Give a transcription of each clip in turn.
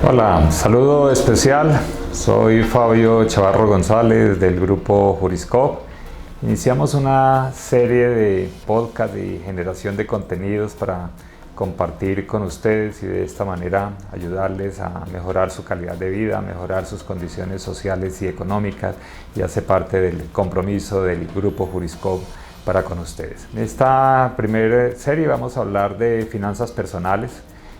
Hola, saludo especial. Soy Fabio Chavarro González del grupo Juriscope. Iniciamos una serie de podcast y generación de contenidos para compartir con ustedes y de esta manera ayudarles a mejorar su calidad de vida, mejorar sus condiciones sociales y económicas, y hace parte del compromiso del grupo Juriscope para con ustedes. En esta primera serie vamos a hablar de finanzas personales,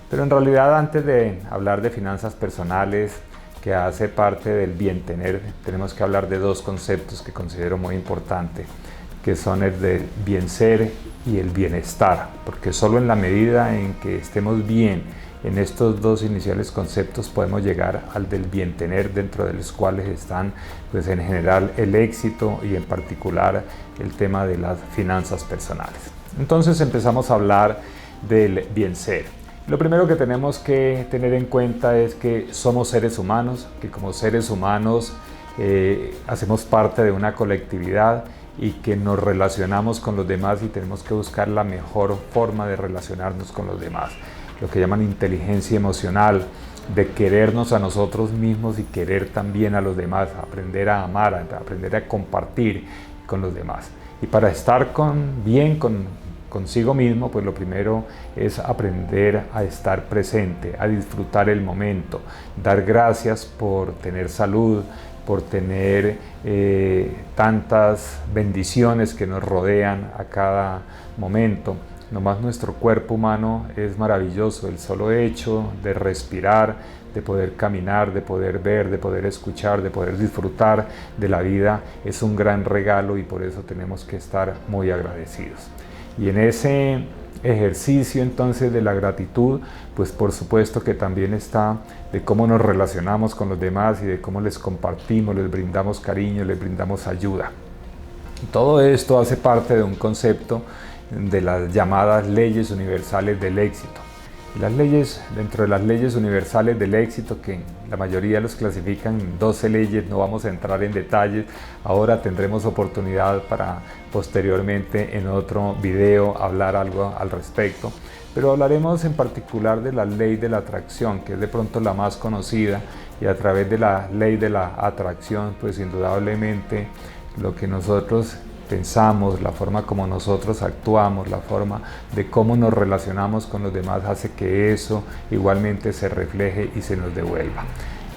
pero en realidad antes de hablar de finanzas personales, que hace parte del bien tener, tenemos que hablar de dos conceptos que considero muy importantes, que son el del bien ser y el bienestar, porque solo en la medida en que estemos bien en estos dos iniciales conceptos podemos llegar al del bien tener, dentro de los cuales están pues en general el éxito y en particular el tema de las finanzas personales. Entonces empezamos a hablar del bien ser. Lo primero que tenemos que tener en cuenta es que somos seres humanos, que como seres humanos hacemos parte de una colectividad y que nos relacionamos con los demás y tenemos que buscar la mejor forma de relacionarnos con los demás. Lo que llaman inteligencia emocional, de querernos a nosotros mismos y querer también a los demás, aprender a amar, aprender a compartir con los demás. Y para estar bien consigo mismo, pues lo primero es aprender a estar presente, a disfrutar el momento, dar gracias por tener salud, por tener tantas bendiciones que nos rodean a cada momento. Nomás nuestro cuerpo humano es maravilloso, el solo hecho de respirar, de poder caminar, de poder ver, de poder escuchar, de poder disfrutar de la vida es un gran regalo, y por eso tenemos que estar muy agradecidos. Y en ese ejercicio entonces de la gratitud, pues por supuesto que también está de cómo nos relacionamos con los demás y de cómo les compartimos, les brindamos cariño, les brindamos ayuda. Y todo esto hace parte de un concepto de las llamadas leyes universales del éxito. Y las leyes, dentro de las leyes universales del éxito, que la mayoría los clasifican en 12 leyes, no vamos a entrar en detalles, ahora tendremos oportunidad para posteriormente en otro video hablar algo al respecto, pero hablaremos en particular de la ley de la atracción, que es de pronto la más conocida, y a través de la ley de la atracción, pues indudablemente lo que nosotros pensamos, la forma como nosotros actuamos, la forma de cómo nos relacionamos con los demás hace que eso igualmente se refleje y se nos devuelva.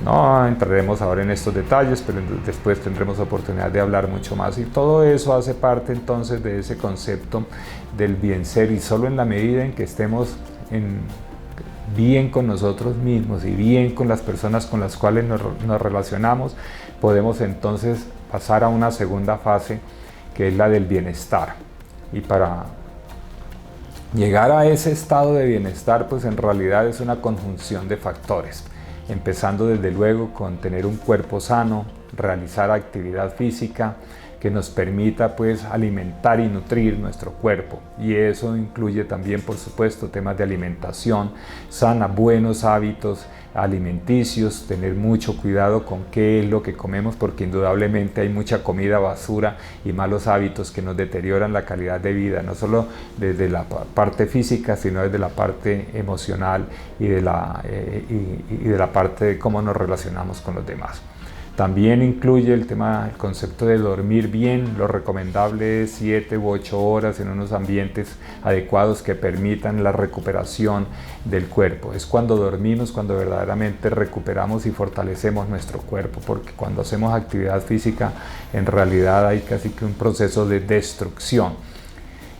No entraremos ahora en estos detalles, pero después tendremos oportunidad de hablar mucho más, y todo eso hace parte entonces de ese concepto del bien ser, y solo en la medida en que estemos bien con nosotros mismos y bien con las personas con las cuales nos relacionamos, podemos entonces pasar a una segunda fase, que es la del bienestar. Y para llegar a ese estado de bienestar, pues en realidad es una conjunción de factores, empezando desde luego con tener un cuerpo sano, realizar actividad física que nos permita pues alimentar y nutrir nuestro cuerpo, y eso incluye también por supuesto temas de alimentación sana, buenos hábitos alimenticios, tener mucho cuidado con qué es lo que comemos, porque indudablemente hay mucha comida basura y malos hábitos que nos deterioran la calidad de vida, no solo desde la parte física, sino desde la parte emocional y de la parte de cómo nos relacionamos con los demás. También incluye el concepto de dormir bien. Lo recomendable es 7 u 8 horas en unos ambientes adecuados que permitan la recuperación del cuerpo. Es cuando dormimos cuando verdaderamente recuperamos y fortalecemos nuestro cuerpo, porque cuando hacemos actividad física en realidad hay casi que un proceso de destrucción.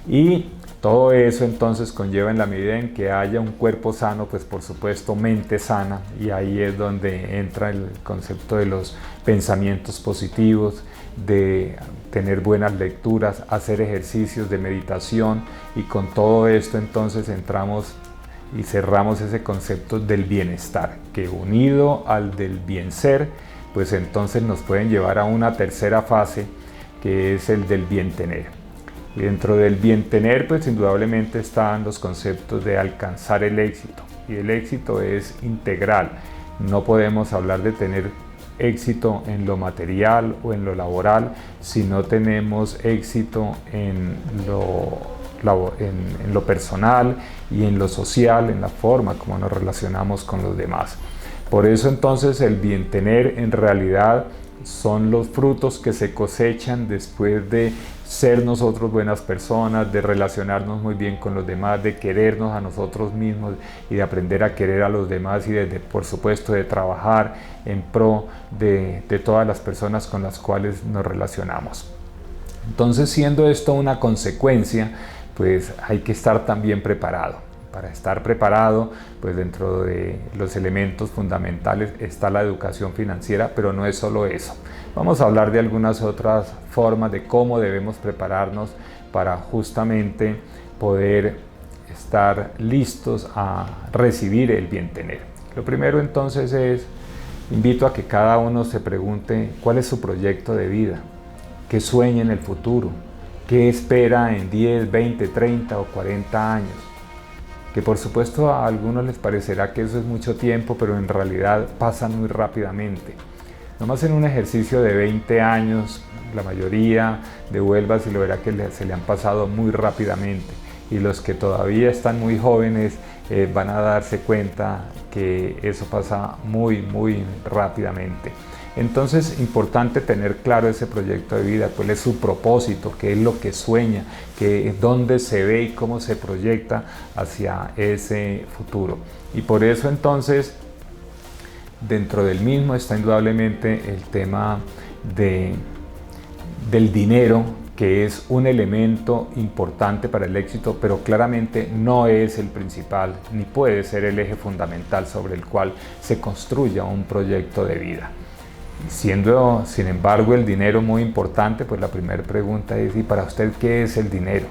Y todo eso entonces conlleva, en la medida en que haya un cuerpo sano, pues por supuesto mente sana, y ahí es donde entra el concepto de los pensamientos positivos, de tener buenas lecturas, hacer ejercicios de meditación, y con todo esto entonces entramos y cerramos ese concepto del bienestar, que unido al del bien ser, pues entonces nos pueden llevar a una tercera fase, que es el del bien tener. Y dentro del bien tener, pues indudablemente están los conceptos de alcanzar el éxito. Y el éxito es integral. No podemos hablar de tener éxito en lo material o en lo laboral si no tenemos éxito en en lo personal y en lo social, en la forma como nos relacionamos con los demás. Por eso entonces el bien tener en realidad son los frutos que se cosechan después de ser nosotros buenas personas, de relacionarnos muy bien con los demás, de querernos a nosotros mismos y de aprender a querer a los demás y por supuesto de trabajar en pro de todas las personas con las cuales nos relacionamos. Entonces, siendo esto una consecuencia, pues hay que estar también preparado. Para estar preparado, pues dentro de los elementos fundamentales está la educación financiera, pero no es solo eso. Vamos a hablar de algunas otras formas de cómo debemos prepararnos para justamente poder estar listos a recibir el bien tener. Lo primero entonces es, invito a que cada uno se pregunte cuál es su proyecto de vida, qué sueña en el futuro, qué espera en 10, 20, 30 o 40 años. Que por supuesto a algunos les parecerá que eso es mucho tiempo, pero en realidad pasa muy rápidamente. Nomás en un ejercicio de 20 años, la mayoría devuelvas y lo verá que se le han pasado muy rápidamente. Y los que todavía están muy jóvenes van a darse cuenta que eso pasa muy, muy rápidamente. Entonces, importante tener claro ese proyecto de vida, cuál es su propósito, qué es lo que sueña, dónde se ve y cómo se proyecta hacia ese futuro. Y por eso entonces, dentro del mismo está indudablemente el tema del dinero, que es un elemento importante para el éxito, pero claramente no es el principal, ni puede ser el eje fundamental sobre el cual se construya un proyecto de vida. Siendo, sin embargo, el dinero muy importante, pues la primera pregunta es: ¿y para usted qué es el dinero?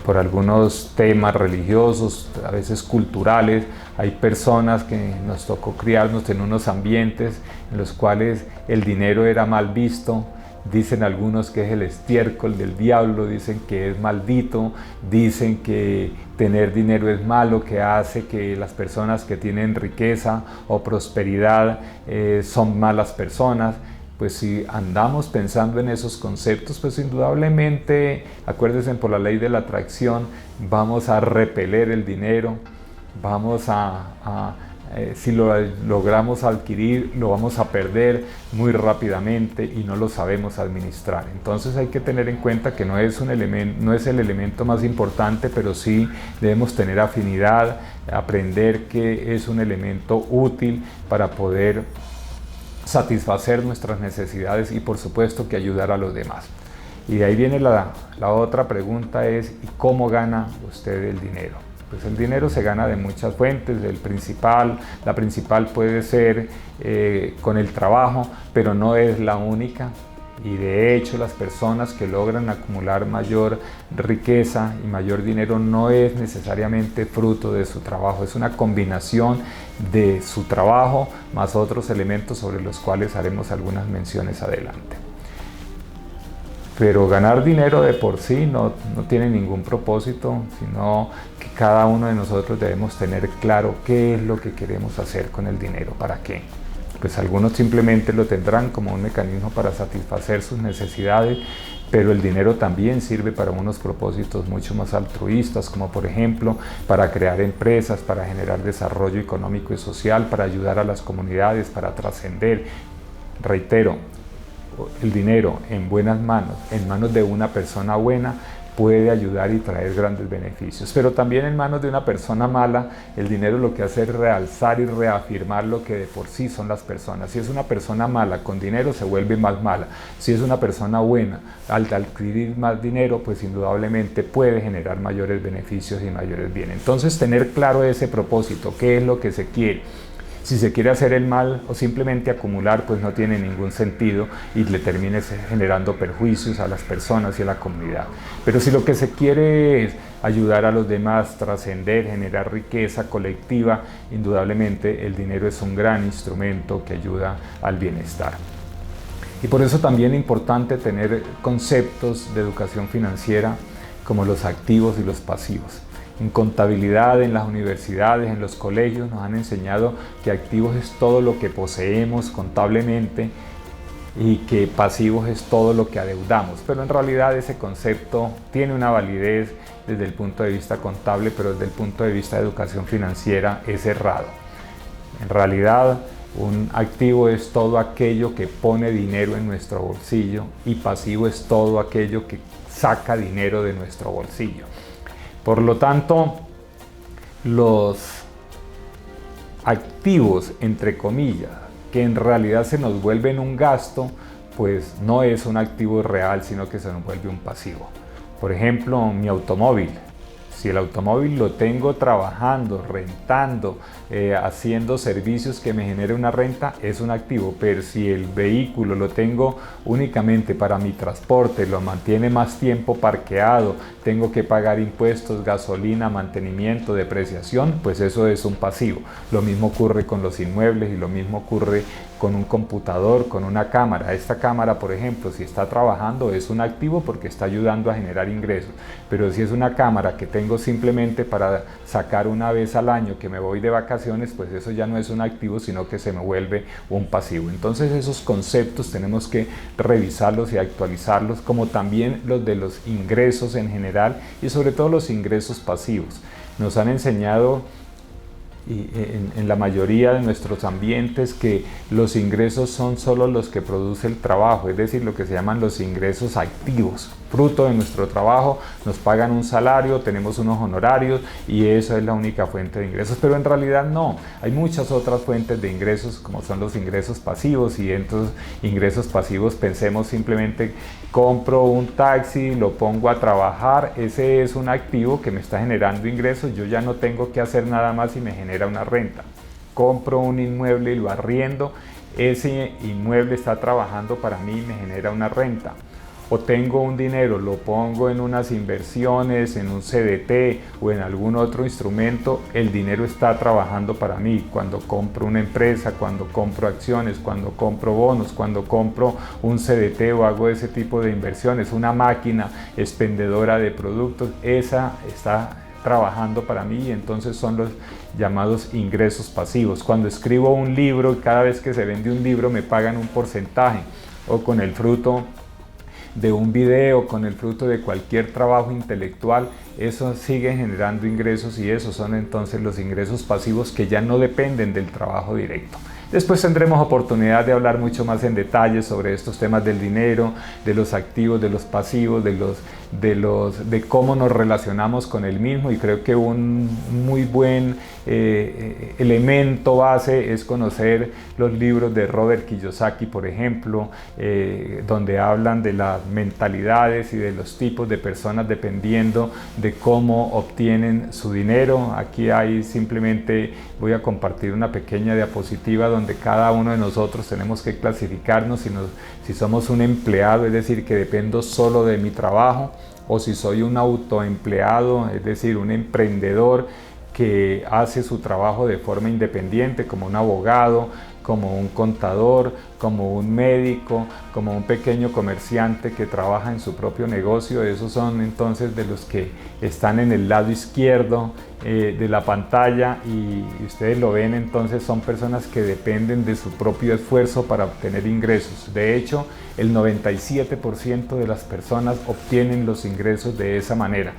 Por algunos temas religiosos, a veces culturales, hay personas que nos tocó criarnos en unos ambientes en los cuales el dinero era mal visto. Dicen algunos que es el estiércol del diablo, dicen que es maldito, dicen que tener dinero es malo, que hace que las personas que tienen riqueza o prosperidad son malas personas. Pues si andamos pensando en esos conceptos, pues indudablemente, acuérdense, por la ley de la atracción, vamos a repeler el dinero, si lo logramos adquirir, lo vamos a perder muy rápidamente y no lo sabemos administrar. Entonces hay que tener en cuenta que no es el elemento más importante, pero sí debemos tener afinidad, aprender que es un elemento útil para poder satisfacer nuestras necesidades y por supuesto que ayudar a los demás. Y de ahí viene la otra pregunta es: ¿y cómo gana usted el dinero? Pues el dinero se gana de muchas fuentes. La principal puede ser con el trabajo, pero no es la única. Y de hecho las personas que logran acumular mayor riqueza y mayor dinero no es necesariamente fruto de su trabajo, es una combinación de su trabajo más otros elementos sobre los cuales haremos algunas menciones adelante. Pero ganar dinero de por sí no tiene ningún propósito, sino que cada uno de nosotros debemos tener claro qué es lo que queremos hacer con el dinero, para qué. Pues algunos simplemente lo tendrán como un mecanismo para satisfacer sus necesidades, pero el dinero también sirve para unos propósitos mucho más altruistas, como por ejemplo para crear empresas, para generar desarrollo económico y social, para ayudar a las comunidades, para trascender. Reitero, el dinero en buenas manos, en manos de una persona buena, puede ayudar y traer grandes beneficios, pero también en manos de una persona mala, el dinero lo que hace es realzar y reafirmar lo que de por sí son las personas. Si es una persona mala con dinero, se vuelve más mala. Si es una persona buena, al adquirir más dinero, pues indudablemente puede generar mayores beneficios y mayores bienes. Entonces, tener claro ese propósito, qué es lo que se quiere. Si se quiere hacer el mal o simplemente acumular, pues no tiene ningún sentido y le termine generando perjuicios a las personas y a la comunidad. Pero si lo que se quiere es ayudar a los demás, trascender, generar riqueza colectiva, indudablemente el dinero es un gran instrumento que ayuda al bienestar. Y por eso también es importante tener conceptos de educación financiera como los activos y los pasivos. En contabilidad, en las universidades, en los colegios nos han enseñado que activos es todo lo que poseemos contablemente y que pasivos es todo lo que adeudamos, pero en realidad ese concepto tiene una validez desde el punto de vista contable, pero desde el punto de vista de educación financiera es errado. En realidad, un activo es todo aquello que pone dinero en nuestro bolsillo y pasivo es todo aquello que saca dinero de nuestro bolsillo. Por lo tanto, los activos, entre comillas, que en realidad se nos vuelven un gasto, pues no es un activo real, sino que se nos vuelve un pasivo. Por ejemplo, mi automóvil. Si el automóvil lo tengo trabajando, rentando, haciendo servicios que me genere una renta, es un activo. Pero si el vehículo lo tengo únicamente para mi transporte, lo mantiene más tiempo parqueado, tengo que pagar impuestos, gasolina, mantenimiento, depreciación, pues eso es un pasivo. Lo mismo ocurre con los inmuebles y lo mismo ocurre con un computador, con una cámara. Esta cámara, por ejemplo, si está trabajando, es un activo porque está ayudando a generar ingresos. Pero si es una cámara que tengo simplemente para sacar una vez al año que me voy de vacaciones, pues eso ya no es un activo, sino que se me vuelve un pasivo. Entonces esos conceptos tenemos que revisarlos y actualizarlos, como también los de los ingresos en general y sobre todo los ingresos pasivos. Nos han enseñado en la mayoría de nuestros ambientes que los ingresos son solo los que produce el trabajo, es decir, lo que se llaman los ingresos activos. Fruto de nuestro trabajo, nos pagan un salario, tenemos unos honorarios y eso es la única fuente de ingresos, pero en realidad no, hay muchas otras fuentes de ingresos como son los ingresos pasivos, y entre los ingresos pasivos pensemos simplemente compro un taxi, lo pongo a trabajar, ese es un activo que me está generando ingresos, yo ya no tengo que hacer nada más y me genera una renta. Compro un inmueble y lo arriendo, ese inmueble está trabajando para mí y me genera una renta. O tengo un dinero, lo pongo en unas inversiones, en un CDT o en algún otro instrumento, el dinero está trabajando para mí. Cuando compro una empresa, cuando compro acciones, cuando compro bonos, cuando compro un CDT o hago ese tipo de inversiones, una máquina expendedora de productos, esa está trabajando para mí y entonces son los llamados ingresos pasivos. Cuando escribo un libro y cada vez que se vende un libro me pagan un porcentaje, o con el fruto de un video, con el fruto de cualquier trabajo intelectual, eso sigue generando ingresos y esos son entonces los ingresos pasivos que ya no dependen del trabajo directo. Después tendremos oportunidad de hablar mucho más en detalle sobre estos temas del dinero, de los activos, de los pasivos, de cómo nos relacionamos con el mismo, y creo que un muy buen elemento base es conocer los libros de Robert Kiyosaki, por ejemplo, donde hablan de las mentalidades y de los tipos de personas dependiendo de cómo obtienen su dinero. Aquí hay simplemente, voy a compartir una pequeña diapositiva donde cada uno de nosotros tenemos que clasificarnos si somos un empleado, es decir, que dependo solo de mi trabajo, o si soy un autoempleado, es decir, un emprendedor que hace su trabajo de forma independiente, como un abogado, como un contador, como un médico, como un pequeño comerciante que trabaja en su propio negocio. Esos son entonces de los que están en el lado izquierdo de la pantalla, y ustedes lo ven, entonces son personas que dependen de su propio esfuerzo para obtener ingresos. De hecho, el 97% de las personas obtienen los ingresos de esa manera.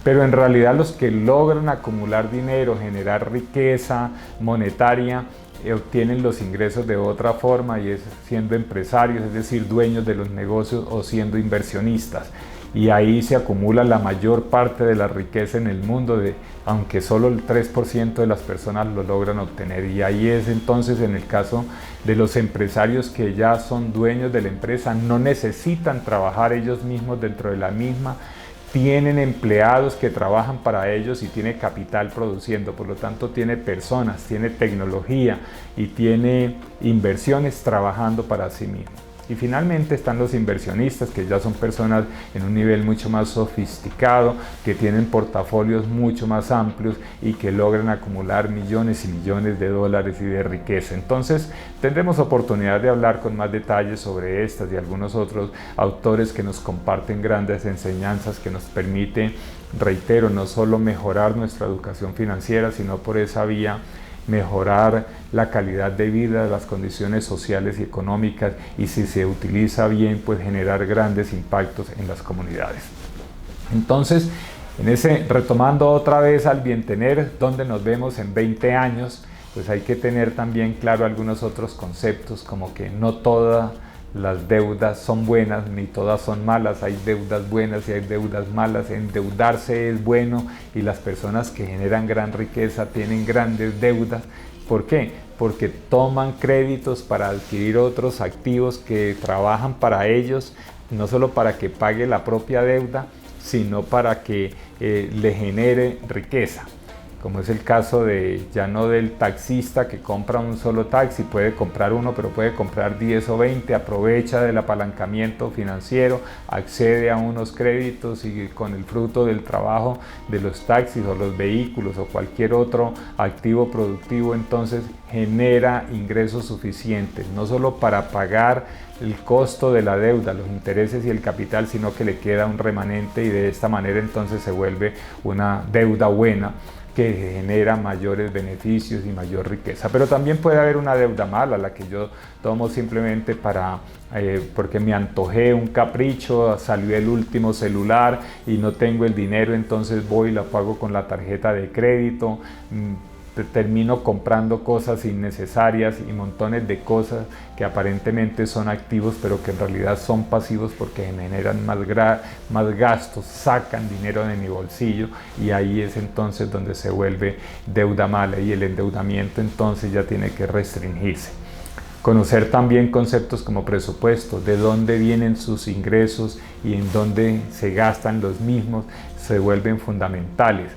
Pero en realidad los que logran acumular dinero, generar riqueza monetaria, obtienen los ingresos de otra forma, y es siendo empresarios, es decir, dueños de los negocios, o siendo inversionistas. Y ahí se acumula la mayor parte de la riqueza en el mundo, aunque solo el 3% de las personas lo logran obtener. Y ahí es entonces en el caso de los empresarios que ya son dueños de la empresa, no necesitan trabajar ellos mismos dentro de la misma, tienen empleados que trabajan para ellos y tiene capital produciendo, por lo tanto tiene personas, tiene tecnología y tiene inversiones trabajando para sí mismo. Y finalmente están los inversionistas, que ya son personas en un nivel mucho más sofisticado, que tienen portafolios mucho más amplios y que logran acumular millones y millones de dólares y de riqueza. Entonces tendremos oportunidad de hablar con más detalles sobre estas y algunos otros autores que nos comparten grandes enseñanzas que nos permiten, reitero, no solo mejorar nuestra educación financiera, sino por esa vía mejorar la calidad de vida, las condiciones sociales y económicas, y si se utiliza bien, pues generar grandes impactos en las comunidades. Entonces, retomando otra vez al bientener, donde nos vemos en 20 años, pues hay que tener también claro algunos otros conceptos, como que no todas las deudas son buenas ni todas son malas, hay deudas buenas y hay deudas malas. Endeudarse es bueno y las personas que generan gran riqueza tienen grandes deudas. ¿Por qué? Porque toman créditos para adquirir otros activos que trabajan para ellos, no solo para que pague la propia deuda, sino para que le genere riqueza. Como es el caso ya no del taxista que compra un solo taxi, puede comprar uno, pero puede comprar 10 o 20, aprovecha del apalancamiento financiero, accede a unos créditos y con el fruto del trabajo de los taxis o los vehículos o cualquier otro activo productivo, entonces genera ingresos suficientes, no solo para pagar el costo de la deuda, los intereses y el capital, sino que le queda un remanente, y de esta manera entonces se vuelve una deuda buena que genera mayores beneficios y mayor riqueza. Pero también puede haber una deuda mala, la que yo tomo simplemente porque me antojé un capricho, salió el último celular y no tengo el dinero, entonces voy y la pago con la tarjeta de crédito, termino comprando cosas innecesarias y montones de cosas que aparentemente son activos, pero que en realidad son pasivos porque generan más gastos, sacan dinero de mi bolsillo, y ahí es entonces donde se vuelve deuda mala, y el endeudamiento entonces ya tiene que restringirse. Conocer también conceptos como presupuesto, de dónde vienen sus ingresos y en dónde se gastan los mismos, se vuelven fundamentales.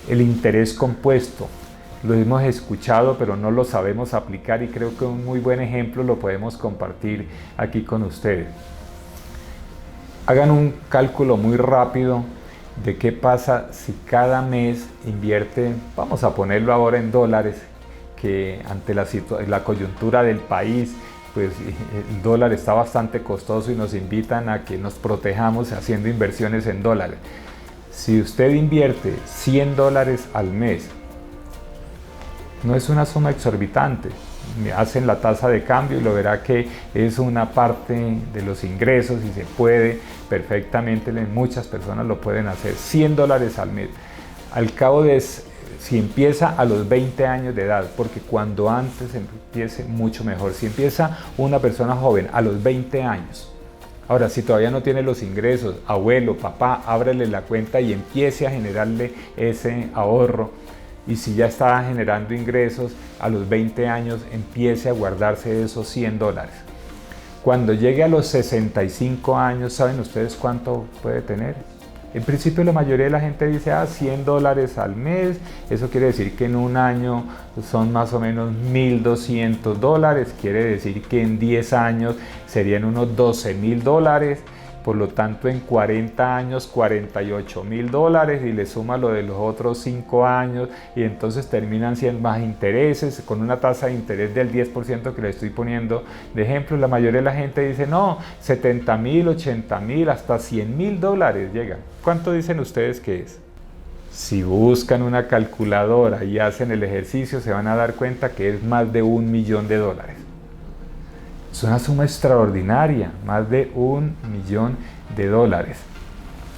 El interés compuesto, lo hemos escuchado pero no lo sabemos aplicar, y creo que un muy buen ejemplo lo podemos compartir aquí con ustedes. Hagan un cálculo muy rápido de qué pasa si cada mes invierte, vamos a ponerlo ahora en dólares, que ante la coyuntura del país, pues el dólar está bastante costoso y nos invitan a que nos protejamos haciendo inversiones en dólares. Si usted invierte $100 al mes, no es una suma exorbitante. Hacen la tasa de cambio y lo verá que es una parte de los ingresos, y se puede perfectamente, muchas personas lo pueden hacer. $100 al mes. Al cabo si empieza a los 20 años de edad, porque cuando antes empiece mucho mejor. Si empieza una persona joven a los 20 años, ahora, si todavía no tiene los ingresos, abuelo, papá, ábrele la cuenta y empiece a generarle ese ahorro. Y si ya está generando ingresos, a los 20 años empiece a guardarse esos $100. Cuando llegue a los 65 años, ¿saben ustedes cuánto puede tener? En principio la mayoría de la gente dice $100 al mes, eso quiere decir que en un año son más o menos $1,200, quiere decir que en 10 años serían unos $12,000, por lo tanto en 40 años $48,000, y le suma lo de los otros 5 años, y entonces terminan siendo más intereses, con una tasa de interés del 10% que le estoy poniendo de ejemplo. La mayoría de la gente dice no, $70,000, $80,000, hasta $100,000 llegan. ¿Cuánto dicen ustedes que es? Si buscan una calculadora y hacen el ejercicio, se van a dar cuenta que es más de $1 millón. Es una suma extraordinaria, más de $1 millón.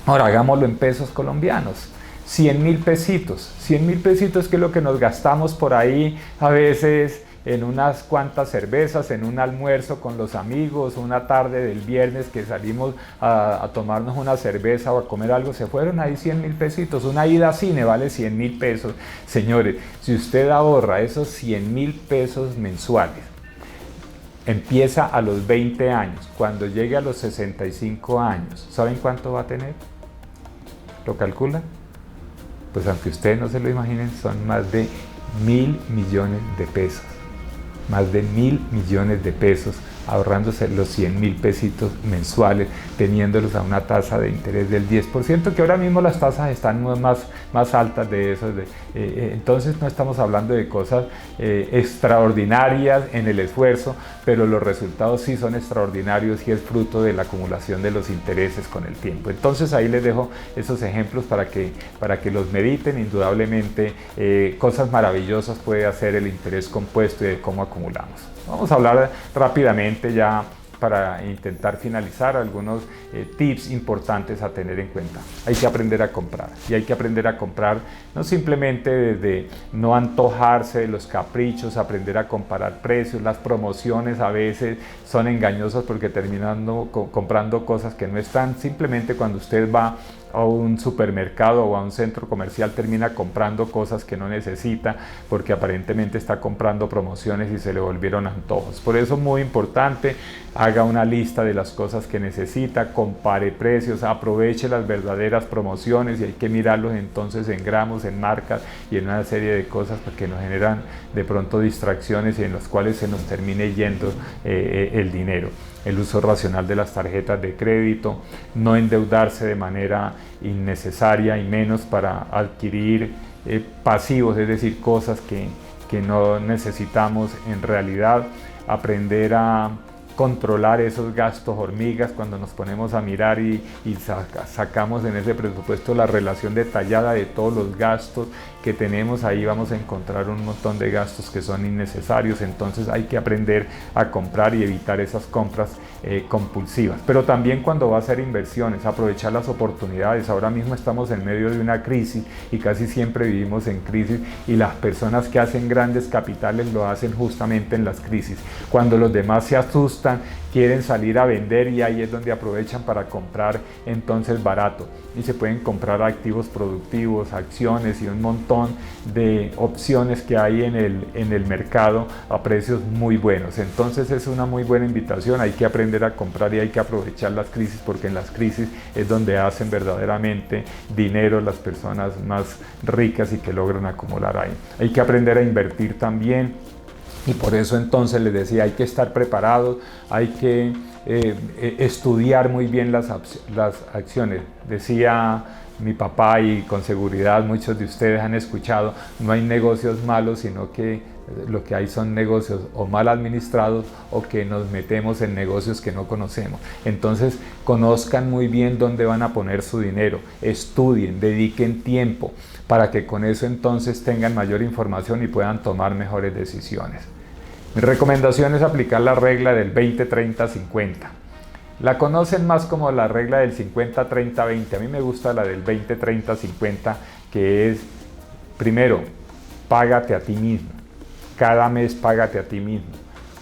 Ahora hagámoslo en pesos colombianos. 100,000 pesitos. 100,000 pesitos, que es lo que nos gastamos por ahí a veces en unas cuantas cervezas, en un almuerzo con los amigos, una tarde del viernes que salimos a tomarnos una cerveza o a comer algo, se fueron ahí 100,000 pesitos. Una ida a cine vale 100,000 pesos. Señores, si usted ahorra esos 100,000 pesos mensuales, empieza a los 20 años, cuando llegue a los 65 años, ¿saben cuánto va a tener? ¿Lo calcula? Pues aunque ustedes no se lo imaginen, son más de 1.000 millones de pesos. Más de 1.000 millones de pesos, ahorrándose los 100,000 pesitos mensuales, teniéndolos a una tasa de interés del 10%, que ahora mismo las tasas están más más altas de esos. Entonces no estamos hablando de cosas extraordinarias en el esfuerzo, pero los resultados sí son extraordinarios y es fruto de la acumulación de los intereses con el tiempo. Entonces ahí les dejo esos ejemplos para que los mediten. Indudablemente cosas maravillosas puede hacer el interés compuesto y de cómo acumulamos. Vamos a hablar rápidamente ya para intentar finalizar algunos tips importantes a tener en cuenta. Hay que aprender a comprar y hay que aprender a comprar no simplemente desde no antojarse de los caprichos, aprender a comparar precios. Las promociones a veces son engañosas porque terminan comprando cosas que no están. Simplemente cuando usted va a un supermercado o a un centro comercial termina comprando cosas que no necesita porque aparentemente está comprando promociones y se le volvieron antojos. Por eso es muy importante, haga una lista de las cosas que necesita, compare precios, aproveche las verdaderas promociones y hay que mirarlos entonces en gramos, en marcas y en una serie de cosas que nos generan de pronto distracciones y en las cuales se nos termine yendo el dinero. El uso racional de las tarjetas de crédito, no endeudarse de manera innecesaria y menos para adquirir pasivos, es decir, cosas que no necesitamos en realidad, aprender a controlar esos gastos hormigas cuando nos ponemos a mirar y sacamos en ese presupuesto la relación detallada de todos los gastos que tenemos. Ahí vamos a encontrar un montón de gastos que son innecesarios. Entonces hay que aprender a comprar y evitar esas compras compulsivas, pero también cuando va a hacer inversiones, aprovechar las oportunidades. Ahora mismo estamos en medio de una crisis y casi siempre vivimos en crisis, y las personas que hacen grandes capitales lo hacen justamente en las crisis, cuando los demás se asustan, quieren salir a vender, y ahí es donde aprovechan para comprar entonces barato, y se pueden comprar activos productivos, acciones y un montón de opciones que hay en el mercado a precios muy buenos. Entonces es una muy buena invitación. Hay que aprender a comprar y hay que aprovechar las crisis, porque en las crisis es donde hacen verdaderamente dinero las personas más ricas y que logran acumular ahí. Hay que aprender a invertir también. Y por eso entonces les decía, hay que estar preparados, hay que estudiar muy bien las acciones. Decía mi papá, y con seguridad muchos de ustedes han escuchado, no hay negocios malos, sino que lo que hay son negocios o mal administrados o que nos metemos en negocios que no conocemos. Entonces conozcan muy bien dónde van a poner su dinero, estudien, dediquen tiempo para que con eso entonces tengan mayor información y puedan tomar mejores decisiones. Mi recomendación es aplicar la regla del 20-30-50. La conocen más como la regla del 50-30-20. A mí me gusta la del 20-30-50, que es, primero, págate a ti mismo. Cada mes págate a ti mismo.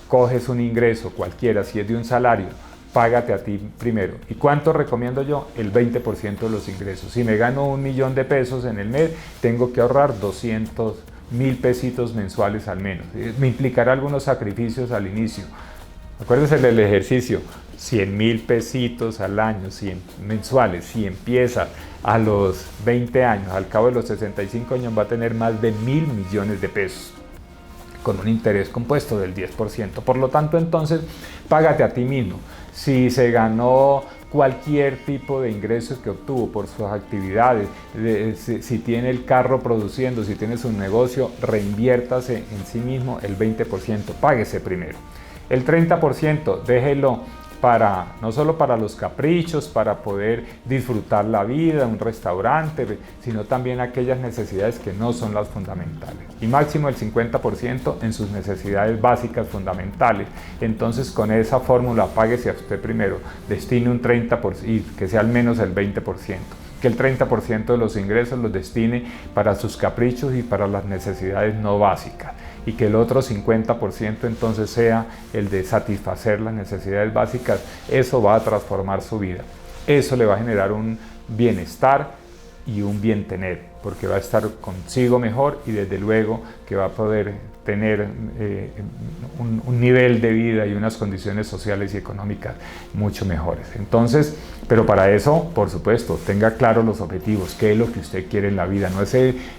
Coges un ingreso cualquiera, si es de un salario, págate a ti primero. ¿Y cuánto recomiendo yo? El 20% de los ingresos. Si me gano 1.000.000 de pesos en el mes, tengo que ahorrar 200.000 pesitos mensuales al menos. Me implicará algunos sacrificios al inicio. Acuérdense del ejercicio, 100.000 pesitos al año, 100 mensuales. Si empieza a los 20 años, al cabo de los 65 años va a tener más de 1.000 millones de pesos, con un interés compuesto del 10%. Por lo tanto, entonces, págate a ti mismo. Si se ganó cualquier tipo de ingresos que obtuvo por sus actividades, si tiene el carro produciendo, si tiene su negocio, reinviértase en sí mismo el 20%, páguese primero. El 30% déjelo para, no solo para los caprichos, para poder disfrutar la vida, un restaurante, sino también aquellas necesidades que no son las fundamentales. Y máximo el 50% en sus necesidades básicas fundamentales. Entonces con esa fórmula, páguese a usted primero, destine un 30% y que sea al menos el 20%. Que el 30% de los ingresos los destine para sus caprichos y para las necesidades no básicas, y que el otro 50% entonces sea el de satisfacer las necesidades básicas. Eso va a transformar su vida, eso le va a generar un bienestar y un bien tener, porque va a estar consigo mejor y desde luego que va a poder tener un nivel de vida y unas condiciones sociales y económicas mucho mejores. Entonces, pero para eso, por supuesto, tenga claro los objetivos, qué es lo que usted quiere en la vida,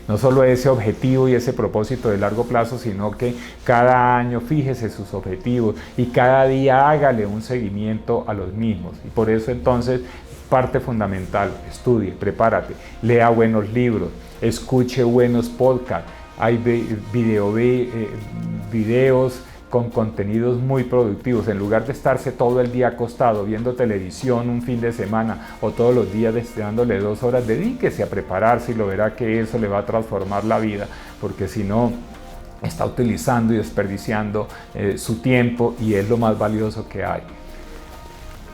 no solo ese objetivo y ese propósito de largo plazo, sino que cada año fíjese sus objetivos y cada día hágale un seguimiento a los mismos. Y por eso entonces, parte fundamental, estudie, prepárate, lea buenos libros, escuche buenos podcasts, hay videos con contenidos muy productivos. En lugar de estarse todo el día acostado viendo televisión un fin de semana o todos los días dándole 2 horas, dedíquese a prepararse y lo verá que eso le va a transformar la vida, porque si no, está utilizando y desperdiciando su tiempo, y es lo más valioso que hay.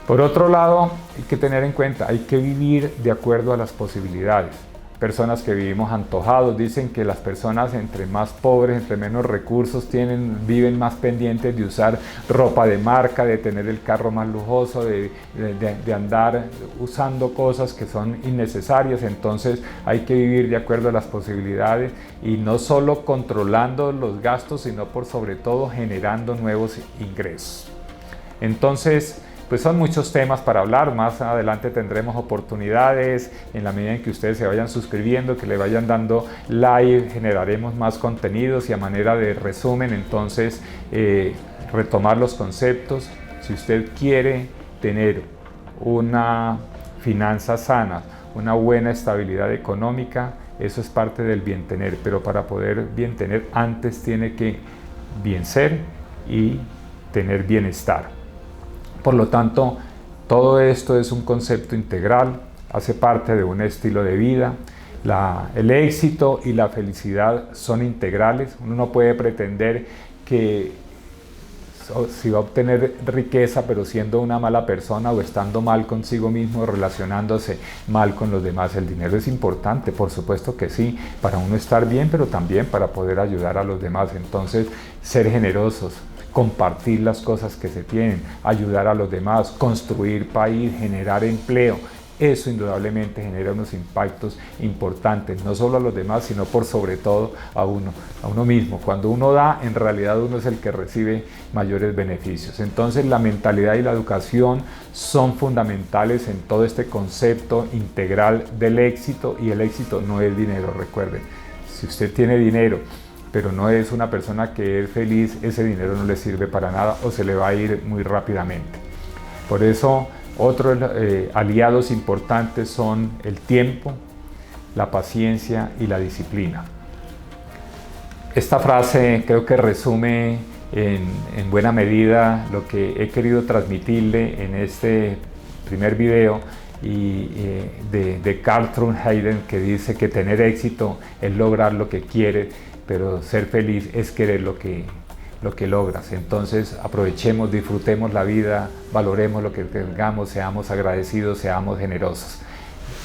Por otro lado, hay que tener en cuenta, hay que vivir de acuerdo a las posibilidades. Personas que vivimos antojados, dicen que las personas entre más pobres, entre menos recursos tienen, viven más pendientes de usar ropa de marca, de tener el carro más lujoso, de andar usando cosas que son innecesarias. Entonces hay que vivir de acuerdo a las posibilidades, y no solo controlando los gastos, sino por sobre todo generando nuevos ingresos. Entonces, pues son muchos temas para hablar. Más adelante tendremos oportunidades, en la medida en que ustedes se vayan suscribiendo, que le vayan dando like, generaremos más contenidos, y a manera de resumen, entonces retomar los conceptos. Si usted quiere tener una finanza sana, una buena estabilidad económica, eso es parte del bien tener, pero para poder bien tener, antes tiene que bien ser y tener bienestar. Por lo tanto, todo esto es un concepto integral, hace parte de un estilo de vida. El éxito y la felicidad son integrales. Uno no puede pretender que si va a obtener riqueza pero siendo una mala persona, o estando mal consigo mismo, relacionándose mal con los demás. El dinero es importante, por supuesto que sí, para uno estar bien, pero también para poder ayudar a los demás. Entonces, ser generosos, compartir las cosas que se tienen, ayudar a los demás, construir país, generar empleo. Eso indudablemente genera unos impactos importantes, no solo a los demás, sino por sobre todo a uno mismo. Cuando uno da, en realidad uno es el que recibe mayores beneficios. Entonces, la mentalidad y la educación son fundamentales en todo este concepto integral del éxito, y el éxito no es dinero. Recuerden, si usted tiene dinero pero no es una persona que es feliz, ese dinero no le sirve para nada, o se le va a ir muy rápidamente. Por eso, otros aliados importantes son el tiempo, la paciencia y la disciplina. Esta frase creo que resume en buena medida lo que he querido transmitirle en este primer video, de Carl Trueheiden, que dice que tener éxito es lograr lo que quieres, pero ser feliz es querer lo que logras. Entonces, aprovechemos, disfrutemos la vida, valoremos lo que tengamos, seamos agradecidos, seamos generosos.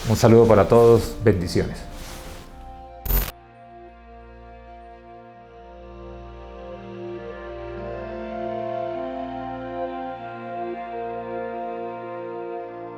Un saludo para todos, bendiciones.